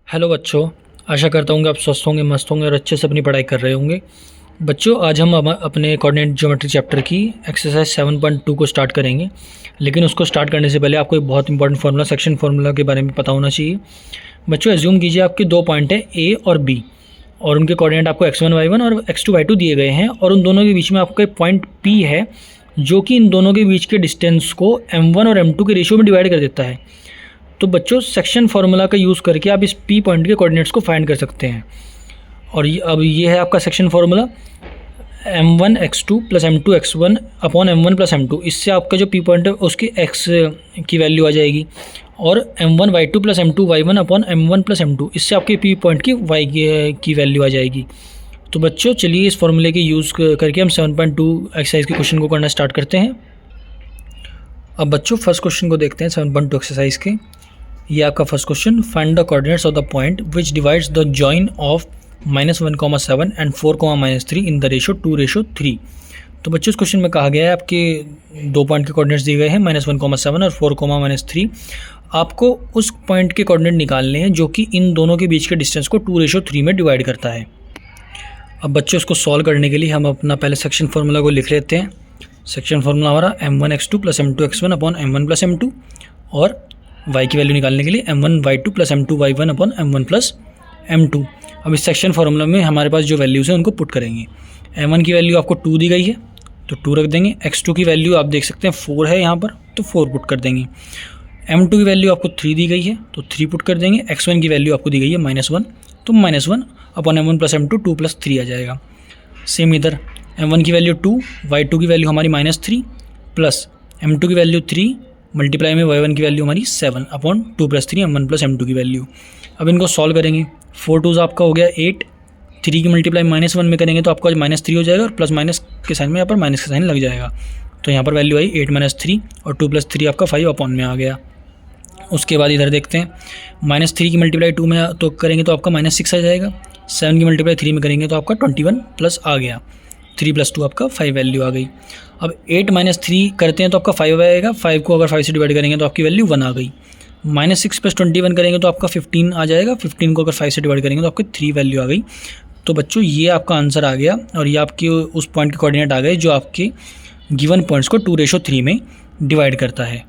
Hello बच्चों, आशा करता हूँ कि आप स्वस्थ होंगे, मस्त होंगे और अच्छे से अपनी पढ़ाई कर रहे होंगे। बच्चों, आज हम अपने कोऑर्डिनेट ज्योमेट्री चैप्टर की एक्सरसाइज 7.2 को स्टार्ट करेंगे। लेकिन उसको स्टार्ट करने से पहले आपको एक बहुत इंपॉर्टेंट फार्मूला, सेक्शन फार्मूला के बारे में पता होना चाहिए। बच्चों, एज्यूम कीजिए आपके दो पॉइंट हैं ए और बी, और उनके कोऑर्डिनेट आपको x1 y1 और x2 y2 दिए गए हैं, और उन दोनों के बीच में आपका एक पॉइंट P है जो कि इन दोनों के बीच के डिस्टेंस को m1 और m2 के रेशियो में डिवाइड कर देता है। तो बच्चों, सेक्शन फार्मूला का यूज़ करके आप इस P पॉइंट के कोऑर्डिनेट्स को फाइंड कर सकते हैं। और अब ये है आपका section formula m1 x2 plus m2 x1 upon m1 plus m2। इससे आपका जो P पॉइंट है उसकी x की वैल्यू आ जाएगी, और m1 y2 plus m2 y1 upon m1 plus m2, इससे आपके P पॉइंट की y की वैल्यू आ जाएगी। तो बच्चों, चलिए इस फार्मूले के यूज़ करके हम 7.2 एक्सरसाइज के क्वेश्चन को करना स्टार्ट करते हैं। अब बच्चों, फर्स्ट क्वेश्चन को देखते हैं 7.2 एक्सरसाइज के। ये आपका first question, find the coordinates of the point which divides the join of -1,7 and 4,-3 in the ratio 2:3। तो बच्चों, इस क्वेश्चन में कहा गया है आपके दो पॉइंट के कोऑर्डिनेट्स दिए गए हैं -1,7 और 4,-3। आपको उस पॉइंट के कोऑर्डिनेट निकालने हैं जो कि इन दोनों के बीच के डिस्टेंस को 2:3 में डिवाइड करता है। अब बच्चों, इसको सॉल्व करने के लिए हम अपना पहले सेक्शन फार्मूला को लिख लेते हैं। सेक्शन फार्मूला हमारा m1 x2 plus m2 x1 upon m1 plus m2, और y की वैल्यू निकालने के लिए m1 y2 plus m2 y1 upon m1 plus m2। अब इस सेक्शन फार्मूला में हमारे पास जो वैल्यूज़ हैं उनको पुट करेंगे। m1 की वैल्यू आपको 2 दी गई है तो 2 रख देंगे। x2 की वैल्यू आप देख सकते हैं 4 है यहाँ पर, तो 4 पुट कर देंगे। m2 की वैल्यू आपको 3 दी गई है तो 3 पुट कर देंगे। x1 की वैल्यू आपको दी गई है -1, तो -1 अपॉन m1 प्लस m2, 2 + 3 आ जाएगा। सेम इधर m1 की वैल्यू 2, y2 की वैल्यू हमारी -3 प्लस m2 की वैल्यू 3 मल्टीप्लाई में y1 की वैल्यू हमारी 7 अपॉन 2 + 3 m1 प्लस m2 की वैल्यू। अब इनको सॉल्व करेंगे। 4 2 आपका हो गया 8, 3 की मल्टीप्लाई -1 में करेंगे तो आपका -3 हो जाएगा, और प्लस माइनस के साइन में यहाँ पर माइनस का साइन लग जाएगा। तो यहाँ पर वैल्यू आई 8 - 3, और 2 + 3 आपका 5 अपॉन में आ गया। उसके बाद इधर देखते हैं, -3 की मल्टीप्लाई 2 में तो करेंगे तो आपका -6 आ जाएगा। 7 की मल्टीप्लाई 3 में करेंगे तो आपका 21 प्लस आ गया। 3 + 2 आपका 5 वैल्यू आ गई। अब 8 - 3 करते हैं तो आपका 5 आएगा। 5 को अगर 5 से डिवाइड करेंगे तो आपकी वैल्यू 1 आ गई। -6 + 21 करेंगे तो आपका 15 आ जाएगा। 15 को अगर 5 से डिवाइड करेंगे तो आपकी 3 वैल्यू आ गई। तो बच्चों, ये आपका आंसर आ गया, और ये आपके उस पॉइंट के कोऑर्डिनेट आ गए जो आपके गिवन पॉइंट्स को 2:3 में डिवाइड करता है।